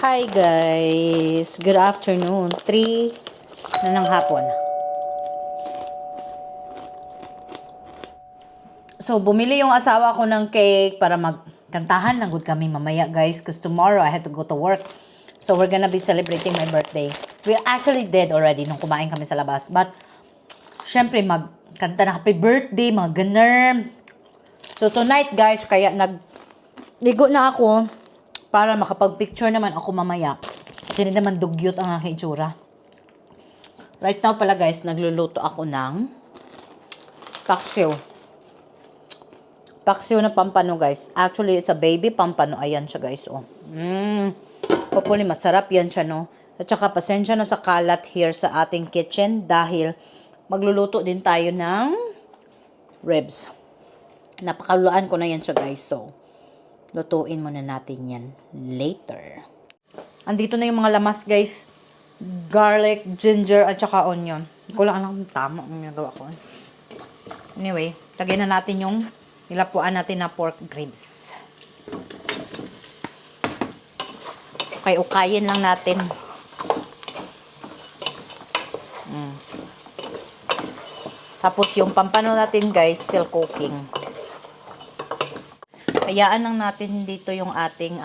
Hi guys! Good afternoon. 3 na ng hapon. So, bumili yung asawa ko ng cake para magkantahan lang good kami mamaya guys. Because tomorrow I have to go to work. So, we're gonna be celebrating my birthday. We actually did already nung kumain kami sa labas. But, syempre magkanta na happy birthday, mga ganun. So, tonight guys, kaya ligo na ako para makapag-picture naman ako mamaya. Hindi naman dugyot ang aking itsura. Right now pala guys, nagluluto ako ng paksiw. Paksiw na pampano guys. Actually, it's a baby pampano. Ayan siya guys. Oh. Hopefully masarap yan siya no. At saka pasensya na sa kalat here sa ating kitchen dahil magluluto din tayo ng ribs. Napakaluan ko na yan siya guys. So, lutuin muna natin yan later. Andito na yung mga lamas guys. Garlic, ginger, at saka onion. Hindi ko lang alam kung tama ang nagawa ko. Anyway, lagyan na natin yung nilapuan natin na pork ribs. Okay, ukayin lang natin. Tapos yung pampano natin guys, still cooking. Hayaan lang natin dito yung ating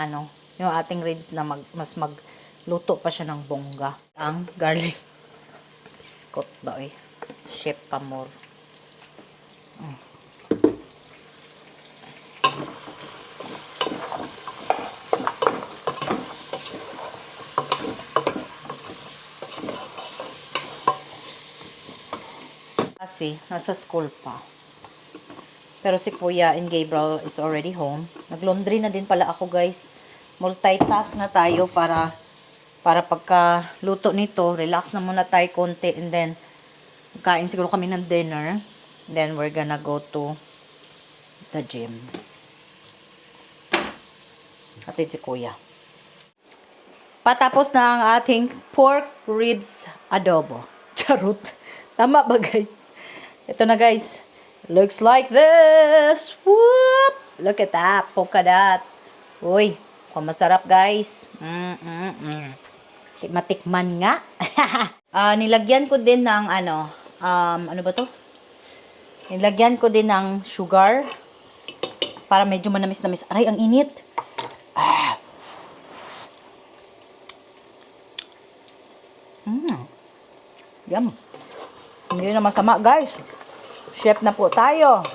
yung ating ribs na mas magluto pa siya ng bongga. Ang garlic. Iskot ba eh. Chef Pamor. Kasi nasa school pa. Pero si Kuya and Gabriel is already home. Nag-laundry na din pala ako, guys. Multitask na tayo para pagka luto nito, relax na muna tayo konti and then kain siguro kami ng dinner. Then we're gonna go to the gym. Atid si Kuya. Patapos na ang ating pork ribs adobo. Charot. Tama ba, guys? Ito na, guys. Looks like this. Whoop! Look at that. Polka dot. Uy, masarap guys. Matikman nga. Nilagyan ko din ng ano ba to? Nilagyan ko din ng sugar para medyo manamis-namis. Aray, ang init. Yum. Hindi na masama guys. Chef na po tayo.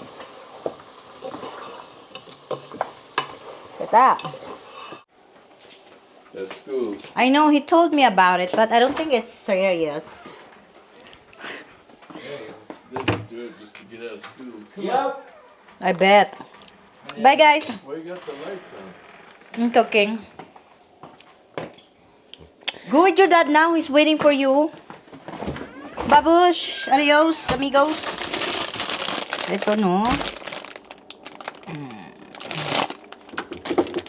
Kita. That's good. I know he told me about it, but I don't think it's serious. Hey, didn't do it just to get out of school. Yep. I bet. Bye guys. Why you got the lights on? I'm cooking. Go with your dad now. He's waiting for you. Babush. Adios, amigos. Ito, no?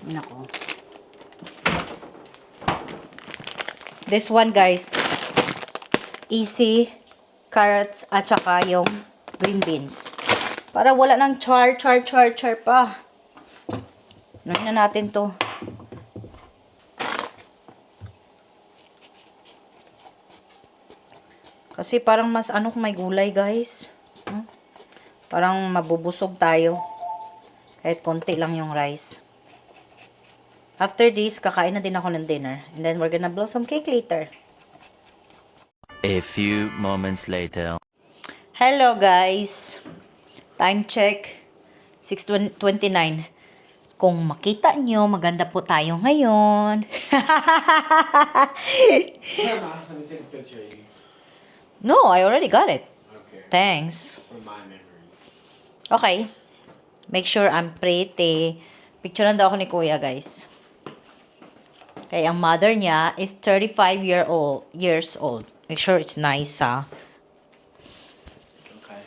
Nako. This one, guys. Easy. Carrots at saka yung green beans. Para wala nang char pa. Lagyan na natin to. Kasi parang mas kung may gulay, guys. Parang mabubusog tayo. Kahit konti lang yung rice. After this, kakain na din ako ng dinner. And then we're gonna blow some cake later. A few moments later. Hello guys. Time check. 6:29. Kung makita nyo, maganda po tayo ngayon. Let me take a picture of you. No, I already got it. Okay. Thanks. For my memory. Okay. Make sure I'm pretty. Picturean daw ako ni Kuya, guys. Kaya ang mother niya is 35 years old. Make sure it's nice, ha? Okay.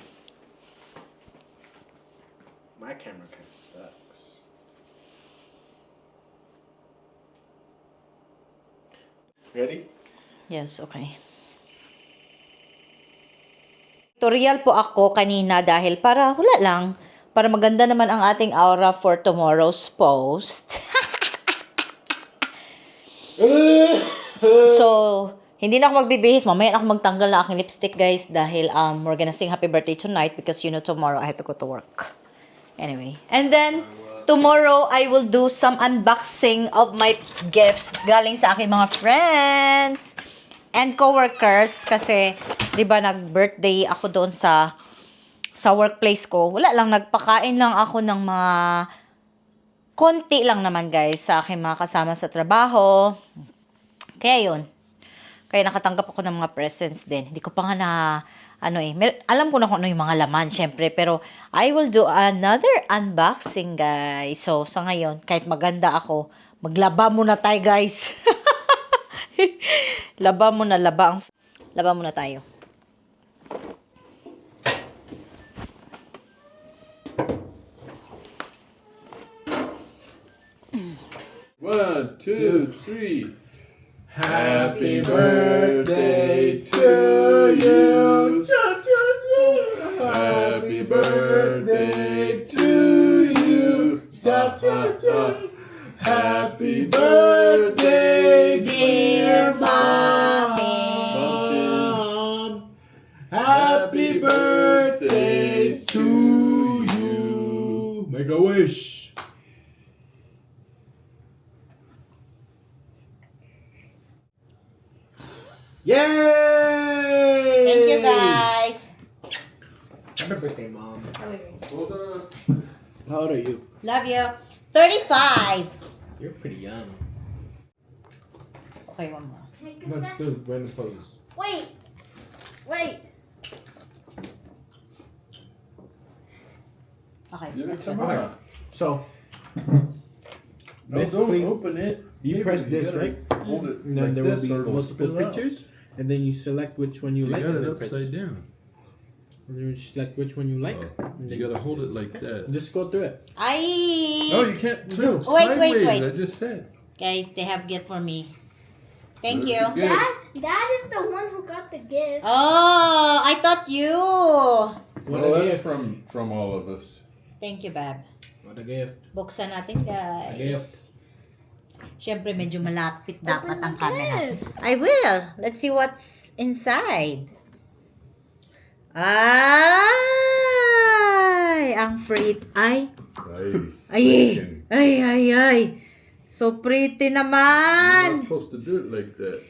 My camera kind of sucks. Ready? Yes, okay. Tutorial po ako kanina dahil para maganda naman ang ating aura for tomorrow's post. So, hindi na ako magbibihis. Mamaya na ako magtanggal na aking lipstick, guys. Dahil we're gonna sing happy birthday tonight because you know tomorrow I have to go to work. Anyway. And then, tomorrow I will do some unboxing of my gifts galing sa aking mga friends and coworkers. Kasi, di ba, nag-birthday ako doon sa workplace ko. Wala lang, nagpakain lang ako ng mga konti lang naman, guys, sa aking mga kasama sa trabaho. Kaya yun. Kaya nakatanggap ako ng mga presents din. Hindi ko pa nga na, alam ko na kung ano yung mga laman, syempre. Pero, I will do another unboxing, guys. So, sa ngayon, kahit maganda ako, maglaba muna tayo, guys. Laba muna tayo. One, two, three. Happy birthday to you. Happy birthday to you. Happy birthday, Dear Mommy. Bunches. Happy birthday to you. Make a wish. Yay! Thank you, guys. Happy birthday, Mom. Hold on. How old are you? Love you. 35. You're pretty young. Okay, one more. Let's do random poses. Wait. Okay. Give it let's some go. more. So, No, basically, don't open it. you Maybe press you this, gotta right? Hold it And then like there will this be or it'll multiple spill out. pictures, and then you select which one you, You like. got and it then press. upside down. And then you select which one you like. and then You gotta press hold this. it like that. Just go through it. No, you can't tilt Wait, sideways. wait. I just said. Guys, they have gift for me. Thank Very you. good. Dad is the one who got the gift. Oh, I thought you. What Well, a that's gift. from all of us. Thank you, Bab. What a gift. Buksan natin, A gift. guys. Siyempre, medyo malapit dapat ang the camera. gifts. I will. Let's see what's inside. Ay! Ang pretty. Ay! Ay. Ay! So pretty You're not naman! supposed to do it like that.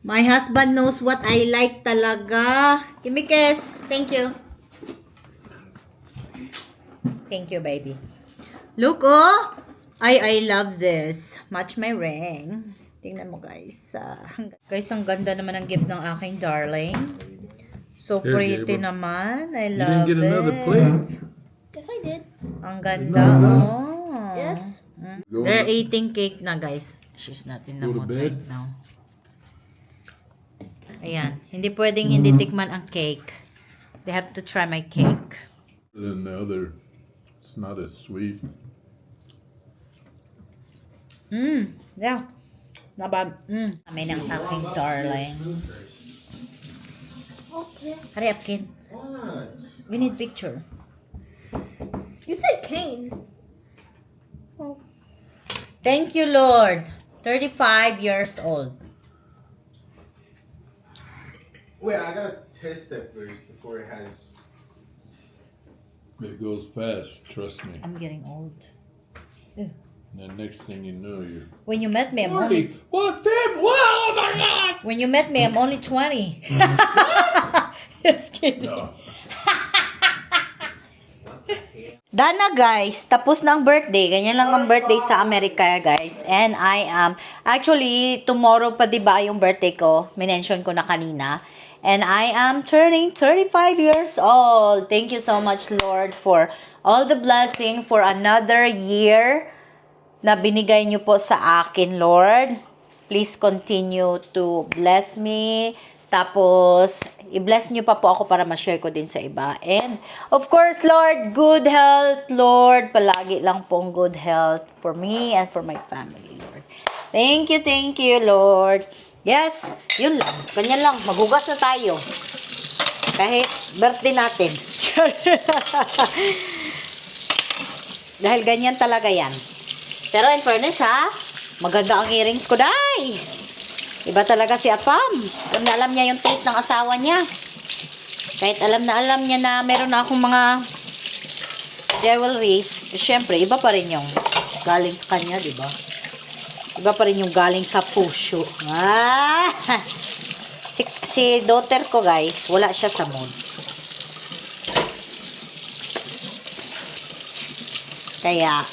My husband knows what I like talaga. Give me kiss. Thank you. Thank you, baby. Look, oh! I love this. Match my ring. Tingnan mo, guys. Guys, ang ganda naman ng gift ng aking darling. So Here, pretty Gabriel. naman. I You love didn't get another it. plate? Yes, I did. Ang ganda, oh. Yes. Go They're on. eating cake na, guys. She's not in the Go to mood bed. right now. Ayan. Hindi pwedeng hindi tikman ang cake. They have to try my cake. Than the other. It's not as sweet. Yeah. Nabab. Kami ng aking darling. Okay. Hurry up, kid. What? We need picture. You said Kane. Thank you, Lord. 35 years old. Wait, I gotta test it first before it has. It goes fast, trust me. I'm getting old. And then next thing you know, you're When you met me, I'm only... 40. What, Tim? Wow, oh my God! When you met me, I'm only 20. Just kidding. No. Dana, guys, tapos na ang birthday. Ganyan lang ang birthday sa Amerika, guys. And I am, actually, tomorrow pa diba yung birthday ko? Minention ko na kanina. And I am turning 35 years old. Thank you so much, Lord, for all the blessing for another year na binigay niyo po sa akin, Lord. Please continue to bless me. Tapos, i-bless niyo pa po ako para ma-share ko din sa iba. And, of course, Lord, good health, Lord. Palagi lang pong good health for me and for my family, Lord. Thank you, Lord. Yes, yun lang. Ganyan lang. Maghugas na tayo. Kahit birthday natin. Dahil ganyan talaga yan. Pero in fairness, ha? Maganda ang earrings ko, day. Iba talaga si Afam. Alam na alam niya yung taste ng asawa niya. Kahit alam na alam niya na meron na akong mga jewelries, syempre, iba pa rin yung galing sa kanya, di ba? Iba pa rin yung galing sa puso. Ah! Si daughter ko, guys, wala siya sa mood. Kaya,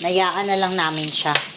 nayaan na lang namin siya.